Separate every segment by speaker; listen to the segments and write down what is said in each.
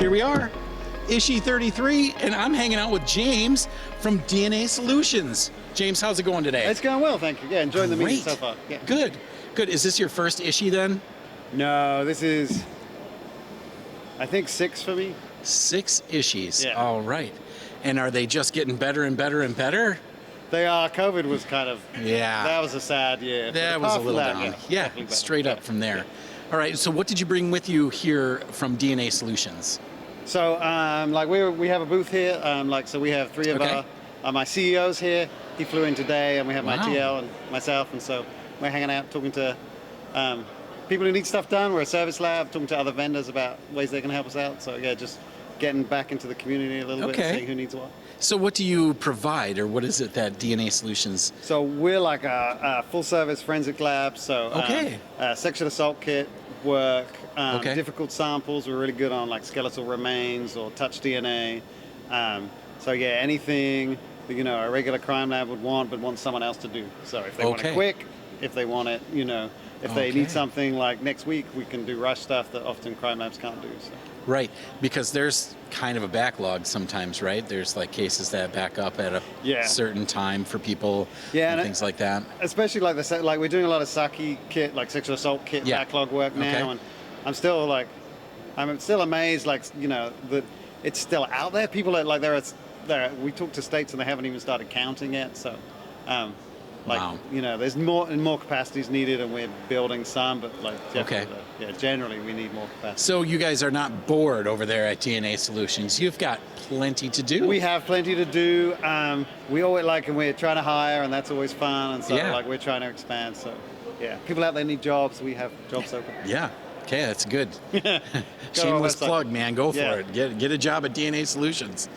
Speaker 1: Here we are, ISHI 33, and I'm hanging out with James from DNA Solutions. James, how's it going today?
Speaker 2: It's going well, thank you. Yeah, enjoying the meeting
Speaker 1: Great.
Speaker 2: so far. Yeah.
Speaker 1: Good, good. Is this your first ISHI then?
Speaker 2: No, this is, I think 6 for me.
Speaker 1: 6 ISHIs,
Speaker 2: Yeah.
Speaker 1: all right. And are they just getting better and better and better?
Speaker 2: They are. COVID was kind of,
Speaker 1: Yeah.
Speaker 2: that was a sad year. But
Speaker 1: That was
Speaker 2: apart
Speaker 1: a
Speaker 2: from
Speaker 1: little
Speaker 2: that,
Speaker 1: down.
Speaker 2: yeah,
Speaker 1: Yeah,
Speaker 2: definitely better.
Speaker 1: straight up from there. All right, so what did you bring with you here from DNA Solutions?
Speaker 2: So, like we have a booth here. So we have 3 of
Speaker 1: Okay.
Speaker 2: my CEOs here. He flew in today, and we have my
Speaker 1: Wow.
Speaker 2: TL and myself, and so we're hanging out, talking to people who need stuff done. We're a service lab, talking to other vendors about ways they can help us out. So yeah, just getting back into the community a little bit,
Speaker 1: Okay.
Speaker 2: seeing who needs what.
Speaker 1: So what do you provide, or what is it that DNA Solutions?
Speaker 2: So we're like a full-service forensic lab. So
Speaker 1: Okay.
Speaker 2: sexual assault kit work,
Speaker 1: Okay.
Speaker 2: difficult samples. We're really good on like skeletal remains or touch DNA. So yeah, anything that, a regular crime lab would want, but want someone else to do. So if they want
Speaker 1: Okay.
Speaker 2: it quick, if they want it, if they
Speaker 1: Okay.
Speaker 2: need something like next week, we can do rush stuff that often crime labs can't do. So.
Speaker 1: Right, because there's kind of a backlog sometimes, right? There's like cases that back up at a
Speaker 2: Yeah.
Speaker 1: certain time for people
Speaker 2: Yeah,
Speaker 1: and
Speaker 2: and
Speaker 1: things like that.
Speaker 2: Especially like we're doing a lot of Saki kit, like sexual assault kit
Speaker 1: Yeah.
Speaker 2: backlog work now,
Speaker 1: Okay.
Speaker 2: and I'm still amazed, that it's still out there. People are we talk to states and they haven't even started counting yet. So,
Speaker 1: Wow.
Speaker 2: there's more capacities needed, and we're building some, but
Speaker 1: Okay.
Speaker 2: generally we need more capacity.
Speaker 1: So you guys are not bored over there at DNA Solutions. You've got plenty to do.
Speaker 2: We have plenty to do. We always and we're trying to hire, and that's always fun. And so
Speaker 1: Yeah.
Speaker 2: we're trying to expand. So yeah, people out there need jobs. We have jobs open.
Speaker 1: Yeah. Okay, that's good.
Speaker 2: Go to our
Speaker 1: Shameless
Speaker 2: website.
Speaker 1: plug, man. Go for
Speaker 2: Yeah.
Speaker 1: it. Get a job at DNA Solutions.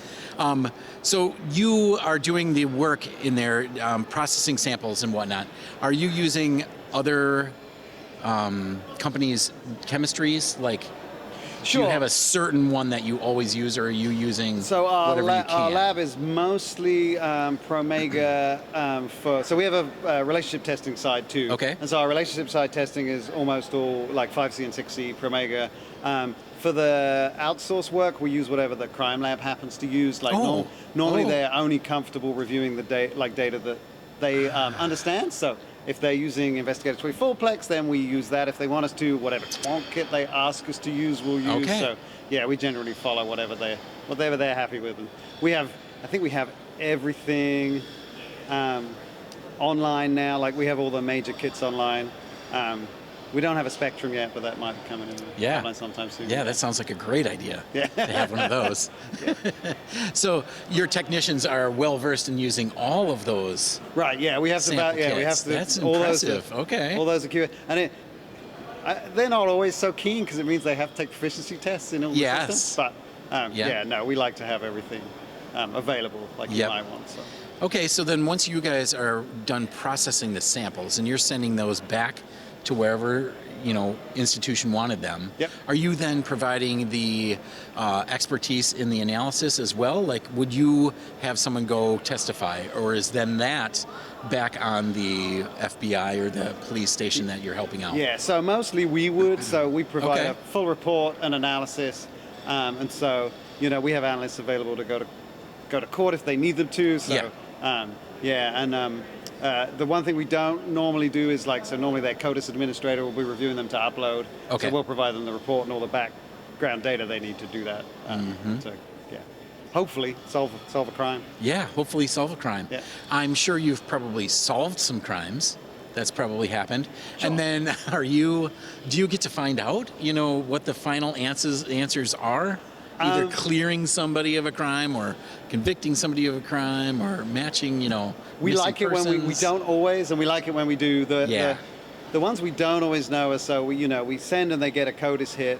Speaker 1: So you are doing the work in there, processing samples and whatnot. Are you using other companies' chemistries? Like, do you
Speaker 2: Sure.
Speaker 1: have a certain one that you always use, or are you using
Speaker 2: So our
Speaker 1: whatever you can?
Speaker 2: our lab is mostly Promega so we have a relationship testing side too.
Speaker 1: Okay.
Speaker 2: And so our relationship side testing is almost all like 5C and 6C Promega. For the outsource work, we use whatever the crime lab happens to use. Normally
Speaker 1: Oh.
Speaker 2: they're only comfortable reviewing the data that they understand. So if they're using investigatory fullplex, then we use that. If they want us to, whatever quant kit they ask us to use, we'll use.
Speaker 1: Okay.
Speaker 2: So yeah, we generally follow whatever they're happy with. And I think we have everything online now. Like we have all the major kits online. We don't have a Spectrum yet, but that might be coming in online sometime soon.
Speaker 1: Yeah, that sounds like a great idea
Speaker 2: Yeah.
Speaker 1: to have one of those. So your technicians are well versed in using all of those.
Speaker 2: Right. Yeah, we have to.
Speaker 1: Sample
Speaker 2: We have
Speaker 1: kits.
Speaker 2: to.
Speaker 1: That's
Speaker 2: all
Speaker 1: impressive.
Speaker 2: Those,
Speaker 1: Okay.
Speaker 2: All those are QA, and they're not always so keen because it means they have to take proficiency tests in all the
Speaker 1: Yes.
Speaker 2: systems. But no, we like to have everything available like you
Speaker 1: Yep.
Speaker 2: might want. So.
Speaker 1: Okay, so then once you guys are done processing the samples and you're sending those back to wherever institution wanted them,
Speaker 2: Yep.
Speaker 1: are you then providing the expertise in the analysis as well? Like, would you have someone go testify, or is then that back on the FBI or the police station that you're helping out?
Speaker 2: Yeah, so mostly we would. So we provide
Speaker 1: Okay.
Speaker 2: a full report and analysis, and so we have analysts available to go to court if they need them to. So the one thing we don't normally do is normally their CODIS administrator will be reviewing them to upload.
Speaker 1: Okay.
Speaker 2: So we'll provide them the report and all the background data they need to do that. So yeah, hopefully solve a crime.
Speaker 1: Yeah, hopefully solve a crime.
Speaker 2: Yeah.
Speaker 1: I'm sure you've probably solved some crimes. That's probably happened.
Speaker 2: Sure.
Speaker 1: And then do you get to find out, what the final answers are? Either clearing somebody of a crime or convicting somebody of a crime or matching,
Speaker 2: We
Speaker 1: missing
Speaker 2: like it when we
Speaker 1: persons.
Speaker 2: don't always, and we like it when we do. The ones we don't always know are so we send and they get a CODIS hit,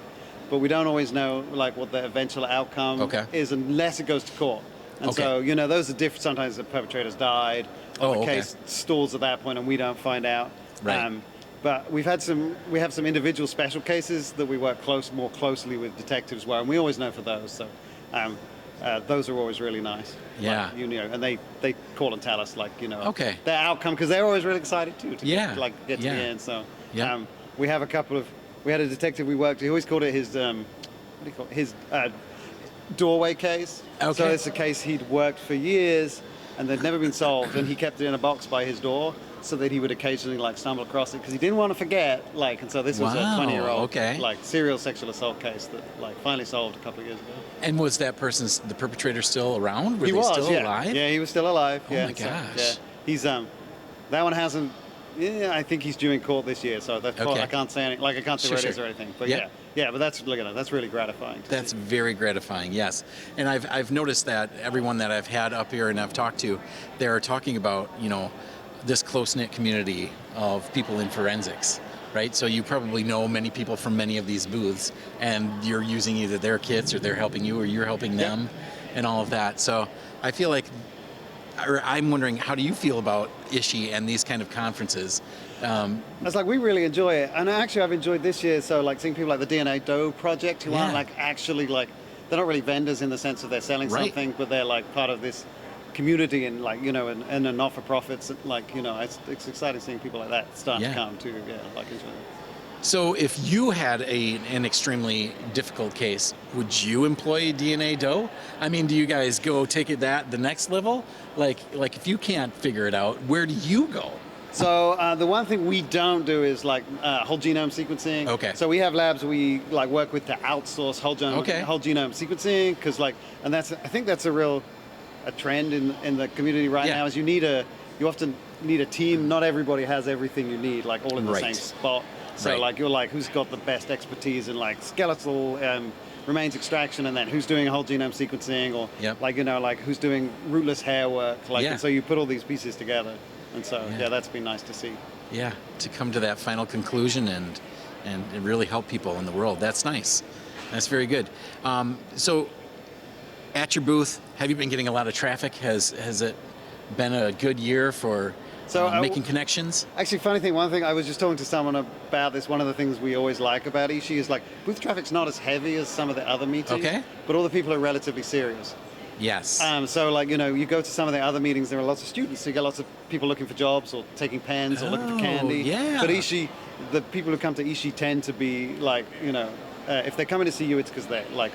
Speaker 2: but we don't always know what the eventual outcome is unless it goes to court. And so those are different. Sometimes the perpetrators died, or the case stalls at that point, and we don't find out.
Speaker 1: Right.
Speaker 2: But we have some individual special cases that we work more closely with detectives and we always know for those. So those are always really nice.
Speaker 1: Yeah.
Speaker 2: And they call and tell us
Speaker 1: their
Speaker 2: outcome, because they're always really excited too to get to the end. So we have we had a detective we worked. He always called it his doorway case.
Speaker 1: Okay.
Speaker 2: So it's a case he'd worked for years and they'd never been solved, and he kept it in a box by his door so that he would occasionally like stumble across it because he didn't want to forget. Like, and so this was a 20-year-old like serial sexual assault case that like finally solved a couple of years ago.
Speaker 1: And was that the perpetrator still around? Were
Speaker 2: He
Speaker 1: they
Speaker 2: was,
Speaker 1: still
Speaker 2: yeah.
Speaker 1: alive?
Speaker 2: Yeah, he was still alive.
Speaker 1: Oh
Speaker 2: yeah.
Speaker 1: my gosh.
Speaker 2: So, yeah. He's that one hasn't. Yeah, I think he's due in court this year, so that's I can't say anything. Like I can't say where it is or anything. But yeah. But look at that. That's really gratifying.
Speaker 1: That's very gratifying. Yes, and I've noticed that everyone that I've had up here and I've talked to, they're talking about this close-knit community of people in forensics, right? So you probably know many people from many of these booths, and you're using either their kits or they're helping you or you're helping them, and all of that. So I feel like. Or I'm wondering, how do you feel about ISHI and these kind of conferences?
Speaker 2: It's like we really enjoy it, and actually I've enjoyed this year. So like seeing people like the DNA Doe project who aren't like actually like they're not really vendors in the sense of they're selling something, but they're like part of this community and like and a not-for-profits. Like it's exciting seeing people like that starting to come too. Yeah, like enjoy it.
Speaker 1: So if you had an extremely difficult case, would you employ DNA Doe? I mean, do you guys go take it the next level? Like if you can't figure it out, where do you go?
Speaker 2: So the one thing we don't do is like whole genome sequencing.
Speaker 1: Okay.
Speaker 2: So we have labs we like work with to outsource whole genome sequencing because I think that's a trend in the community right now. Is you often need a team. Not everybody has everything you need, like all in the same spot. So like you're like who's got the best expertise in like skeletal remains extraction, and then who's doing whole genome sequencing, or like who's doing rootless hair work, and so you put all these pieces together, and so that's been nice to see. Yeah,
Speaker 1: to come to that final conclusion and really help people in the world. That's nice. That's very good. So at your booth, have you been getting a lot of traffic? Has it been a good year for making connections?
Speaker 2: Actually, funny thing, one thing I was just talking to someone about this. One of the things we always like about ISHI is like booth traffic's not as heavy as some of the other meetings.
Speaker 1: Okay.
Speaker 2: But all the people are relatively serious.
Speaker 1: Yes.
Speaker 2: So like you go to some of the other meetings, there are lots of students. So you get lots of people looking for jobs or taking pens or looking for candy.
Speaker 1: Yeah.
Speaker 2: But ISHI, the people who come to ISHI tend to be like if they're coming to see you, it's because they're like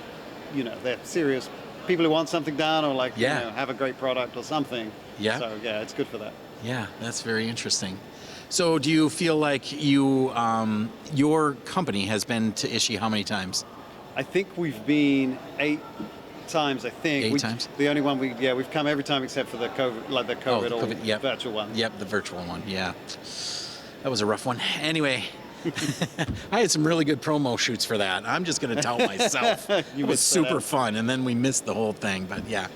Speaker 2: they're serious people who want something done or like have a great product or something.
Speaker 1: Yeah.
Speaker 2: So it's good for that.
Speaker 1: Yeah, that's very interesting. So do you feel like your company has been to ISHI how many times?
Speaker 2: I think we've been 8 times, I think.
Speaker 1: 8 times?
Speaker 2: The only one we've come every time except for the COVID, virtual one.
Speaker 1: Yep, the virtual one, yeah. That was a rough one. Anyway, I had some really good promo shoots for that. I'm just going to tout myself. It was super fun, and then we missed the whole thing. But yeah,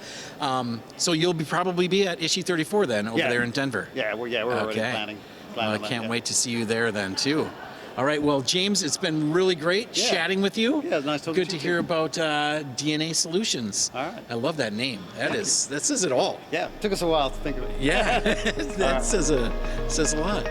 Speaker 1: so you'll probably be at ISHI 34 then over there in Denver.
Speaker 2: Yeah, we're already planning.
Speaker 1: I can't wait to see you there then too. All right, well, James, it's been really great chatting with you.
Speaker 2: Yeah, it's nice talking to you.
Speaker 1: Good to hear about DNA Solutions.
Speaker 2: All right.
Speaker 1: I love that name. That says it all.
Speaker 2: Yeah, it took us a while to think of it.
Speaker 1: Yeah, that says a lot.